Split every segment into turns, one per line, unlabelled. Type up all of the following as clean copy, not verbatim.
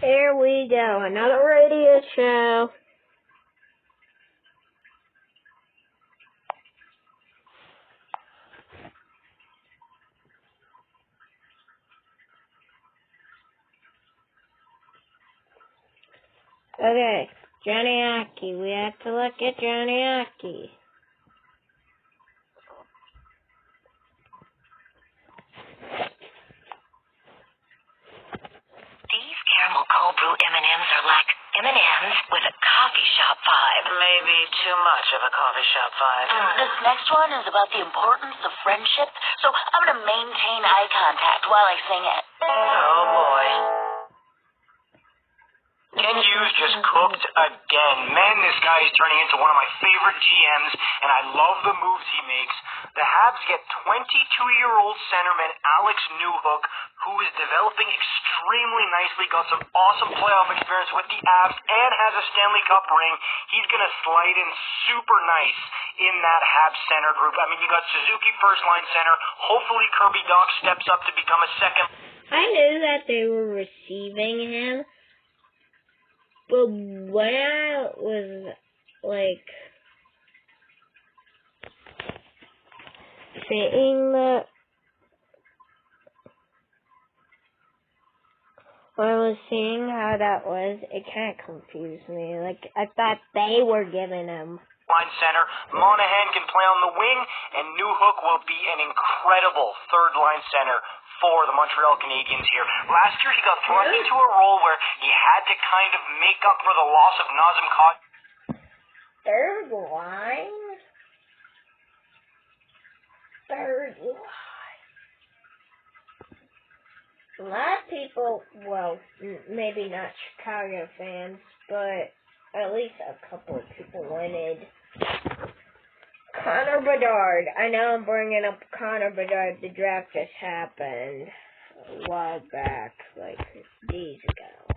Here we go, another radio show. Okay, Johnny Aki. We have to look at Johnny Aki.
These caramel cold brew M&Ms are like M&Ms with a coffee shop vibe.
Maybe too much of a coffee shop vibe.
This next one is about the importance of friendship, so I'm going to maintain eye contact while I sing it.
Oh, boy.
Ken Hughes just cooked again. Man, this guy is turning into one of my favorite GMs, and I love the moves he makes. The Habs get 22-year-old centerman Alex Newhook, who is developing extremely nicely, got some awesome playoff experience with the Avs, and has a Stanley Cup ring. He's going to slide in super nice in that Habs center group. I mean, you got Suzuki first-line center. Hopefully Kirby Dach steps up to become a second.
I knew that they were receiving him, but when I was, like, seeing when I was seeing how that was, it kind of confused me. Like, I thought they were giving him.
Line center. Monahan can play on the wing, and Newhook will be an incredible third-line center for the Montreal Canadiens here. Last year, he got thrust into a role where he had to kind of make up for the loss of Nazem Kadri.
Third line? Third line. A lot of people, well, maybe not Chicago fans, but at least a couple of people wanted Connor Bedard. I know I'm bringing up Connor Bedard. The draft just happened a while back, like days ago.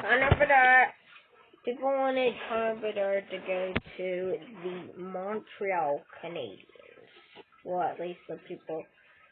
Connor Bedard. People wanted Connor Bedard to go to the Montreal Canadiens. Well, at least the people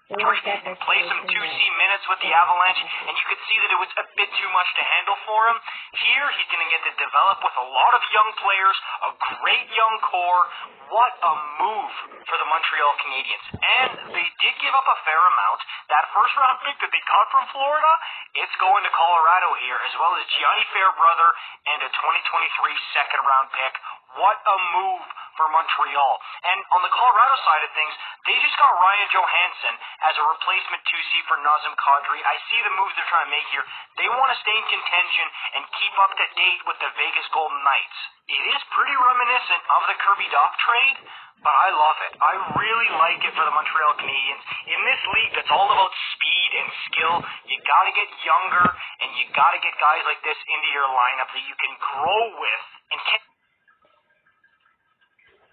who looked at the
Play some 2C minutes with the Avalanche, and you could see that it was a bit too much to handle for him. Here, he's going to get to develop with a lot of young players, a great young core. What a move for the Montreal Canadiens. And they did give up a fair amount. That first-round pick that they got from Florida, it's going to Colorado here, as well as Gianni Fairbrother and a 2023 second-round pick. What a move for Montreal. And on the Colorado side of things, they just got Ryan Johansson as a replacement 2C for Nazem Kadri. I see the moves they're trying to make here. They want to stay in contention and keep up to date with the Vegas Golden Knights. It is pretty reminiscent of the Kirby Dach trade, but I love it. I really like it for the Montreal Canadiens. In this league, that's all about speed and skill. You got to get younger, and you got to get guys like this into your lineup that you can grow with and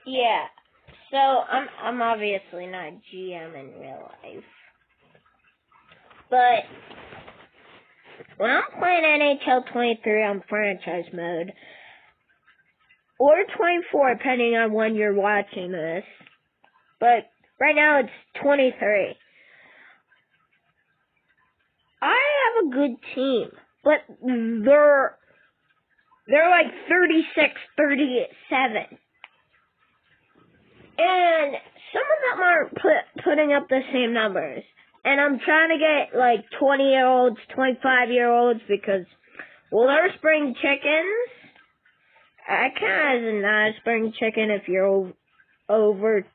Yeah, so I'm obviously not GM in real life, but when I'm playing NHL 23 on franchise mode, or 24 depending on when you're watching this, but right now it's 23. I have a good team, but they're like 36-37. And some of them aren't putting up the same numbers. And I'm trying to get, like, 20-year-olds, 25-year-olds, because, well, they're spring chickens. I kind of not a spring chicken if you're over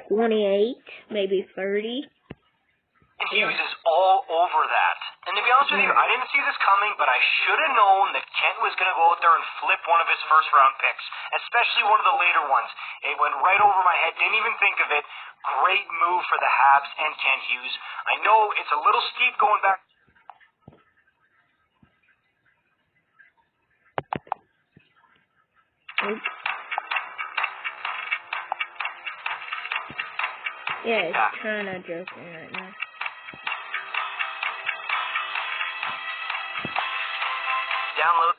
28, maybe 30.
Hughes is all over that. And to be honest with you, I didn't see this coming, but I should have known that Kent was going to go out there and flip one of his first-round picks, especially one of the later ones. It went right over my head, didn't even think of it. Great move for the Habs and Kent Hughes. I know it's a little steep going back.
Yeah, it's kind of joking right now.
Download.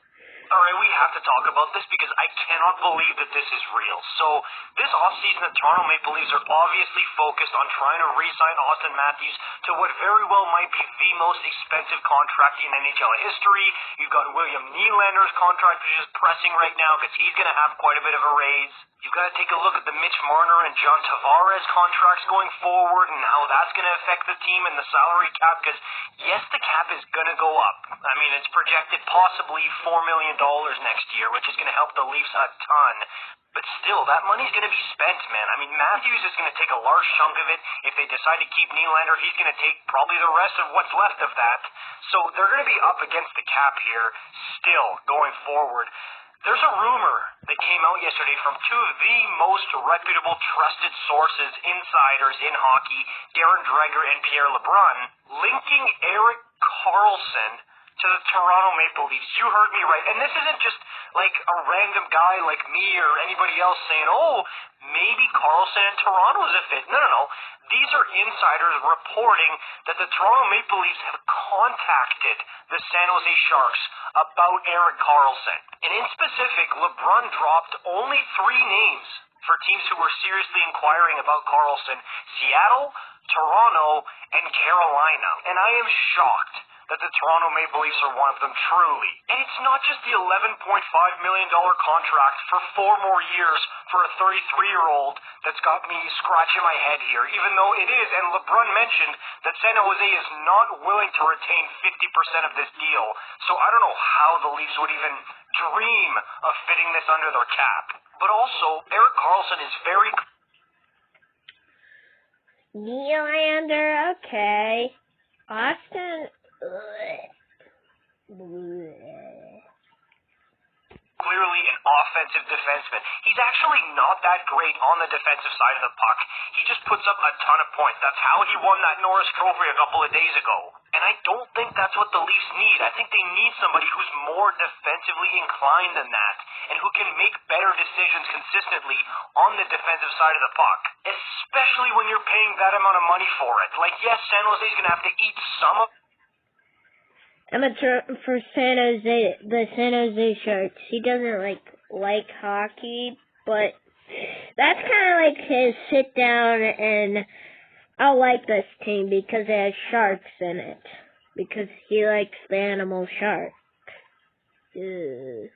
Alright, we have to talk about this because I cannot believe that this is real. So, this offseason, the Toronto Maple Leafs are obviously focused on trying to re-sign Austin Matthews to what very well might be the most expensive contract in NHL history. You've got William Nylander's contract, which is pressing right now because he's going to have quite a bit of a raise. You've got to take a look at the Mitch Marner and John Tavares contracts going forward and how that's going to affect the team and the salary cap because, yes, the cap is going to go up. I mean, it's projected possibly $4 million next year, which is going to help the Leafs a ton. But still, that money's going to be spent, man. I mean, Matthews is going to take a large chunk of it. If they decide to keep Nylander, he's going to take probably the rest of what's left of that. So they're going to be up against the cap here still going forward. There's a rumor that came out yesterday from two of the most reputable, trusted sources, insiders in hockey, Darren Dreger and Pierre LeBrun, linking Erik Karlsson to the Toronto Maple Leafs. You heard me right. And this isn't just like a random guy like me or anybody else saying, oh, maybe Karlsson and Toronto is a fit. No, no, no. These are insiders reporting that the Toronto Maple Leafs have contacted the San Jose Sharks about Erik Karlsson. And in specific, LeBrun dropped only 3 names for teams who were seriously inquiring about Karlsson: Seattle, Toronto, and Carolina. And I am shocked that the Toronto Maple Leafs are one of them, truly. And it's not just the $11.5 million contract for 4 more years for a 33-year-old that's got me scratching my head here, even though it is, and LeBrun mentioned that San Jose is not willing to retain 50% of this deal. So I don't know how the Leafs would even dream of fitting this under their cap. But also, Erik Karlsson is very...
Nylander, okay. Austin...
clearly an offensive defenseman. He's actually not that great on the defensive side of the puck. He just puts up a ton of points. That's how he won that Norris Trophy a couple of days ago. And I don't think that's what the Leafs need. I think they need somebody who's more defensively inclined than that and who can make better decisions consistently on the defensive side of the puck, especially when you're paying that amount of money for it. Like, yes, San Jose's going to have to eat some of
for San Jose, the San Jose Sharks. He doesn't like hockey, but that's kind of like his sit down and I like this team because it has sharks in it. Because he likes the animal shark. Ugh.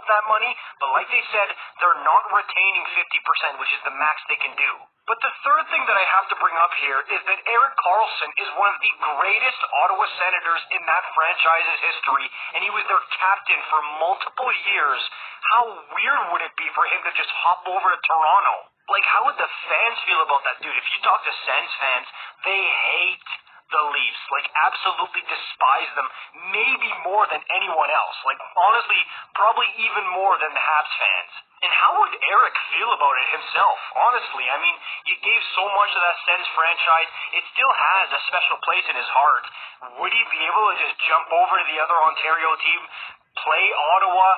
that money, but like they said, they're not retaining 50%, which is the max they can do. But the third thing that I have to bring up here is that Erik Karlsson is one of the greatest Ottawa Senators in that franchise's history, and he was their captain for multiple years. How weird would it be for him to just hop over to Toronto? Like, how would the fans feel about that dude? If you talk to Sens fans, they hate the Leafs, like absolutely despise them, maybe more than anyone else. Like, honestly, probably even more than the Habs fans. And how would Erik feel about it himself? Honestly, I mean, you gave so much of that Sens franchise. It still has a special place in his heart. Would he be able to just jump over to the other Ontario team, play Ottawa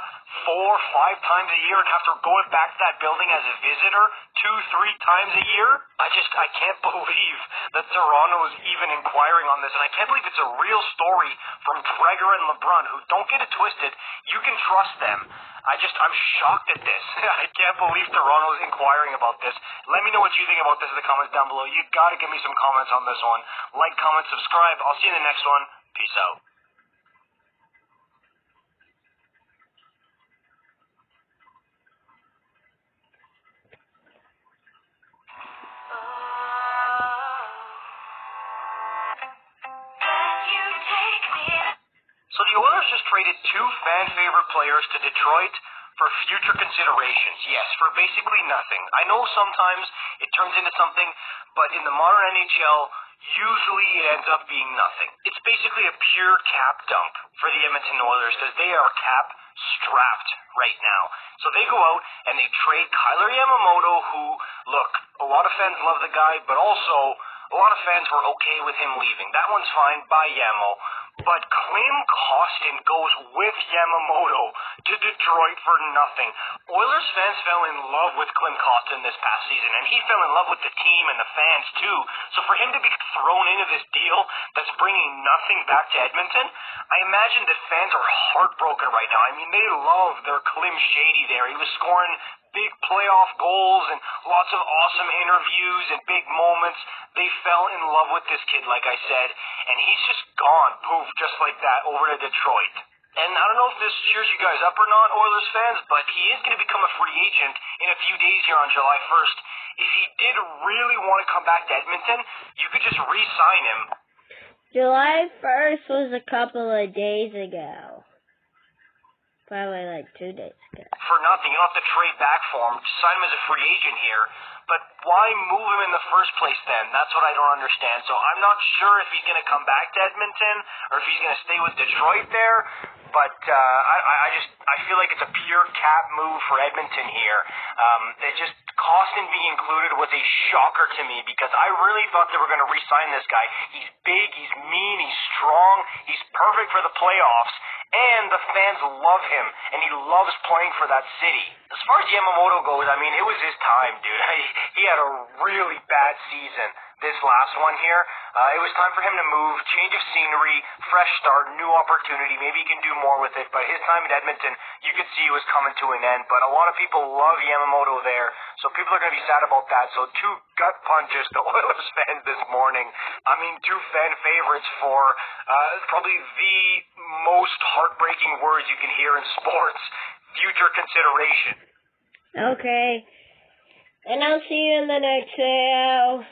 4 or 5 times a year, and have to go back to that building as a visitor 2-3 times a year? I can't believe that Toronto is even inquiring on this, and I can't believe it's a real story from Dreger and LeBrun, who, don't get it twisted, you can trust them. I'm shocked at this. I can't believe Toronto is inquiring about this. Let me know what you think about this in the comments down below. You gotta give me some comments on this one. Like, comment, subscribe. I'll see you in the next one. Peace out. So the Oilers just traded 2 fan-favorite players to Detroit for future considerations. Yes, for basically nothing. I know sometimes it turns into something, but in the modern NHL, usually it ends up being nothing. It's basically a pure cap dump for the Edmonton Oilers because they are cap strapped right now. So they go out and they trade Kailer Yamamoto, who, look, a lot of fans love the guy, but also a lot of fans were okay with him leaving. That one's fine, by Yamo. But Klim Kostin goes with Yamamoto to Detroit for nothing. Oilers fans fell in love with Klim Kostin this past season, and he fell in love with the team and the fans too. So for him to be thrown into this deal that's bringing nothing back to Edmonton, I imagine that fans are heartbroken right now. I mean, they love their Klim Shady there. He was scoring big playoff goals and lots of awesome interviews and big moments. They fell in love with this kid, like I said, and he's just gone, poof, just like that, over to Detroit. And I don't know if this cheers you guys up or not, Oilers fans, but he is going to become a free agent in a few days here on July 1st. If he did really want to come back to Edmonton, you could just re-sign him.
July 1st was a couple of days ago. Probably like 2 days ago.
For nothing. You don't have to trade back for him. Just sign him as a free agent here. But why move him in the first place then? That's what I don't understand. So I'm not sure if he's going to come back to Edmonton or if he's going to stay with Detroit there. But I feel like it's a pure cap move for Edmonton here. Kostin being included was a shocker to me because I really thought they were going to re-sign this guy. He's big, he's mean, he's strong, he's perfect for the playoffs. And the fans love him, and he loves playing for that city. As far as Yamamoto goes, I mean, it was his time, dude. He had a really bad season, this last one here. It was time for him to move, change of scenery, fresh start, new opportunity. Maybe he can do more with it. But his time at Edmonton, you could see it was coming to an end. But a lot of people love Yamamoto there, so people are going to be sad about that. So 2 gut punches to Oilers fans this morning. I mean, 2 fan favorites for probably the most heartbreaking words you can hear in sports. Future consideration.
Okay. And I'll see you in the next video.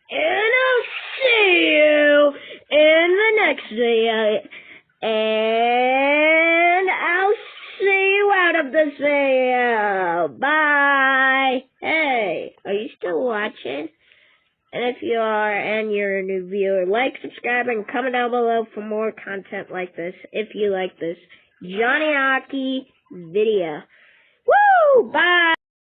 And I'll see you in the next video. And I'll see you out of this video. Bye. Hey, are you still watching? And if you are and you're a new viewer, like, subscribe, and comment down below for more content like this if you like this Johnny Hockey video. Woo! Bye!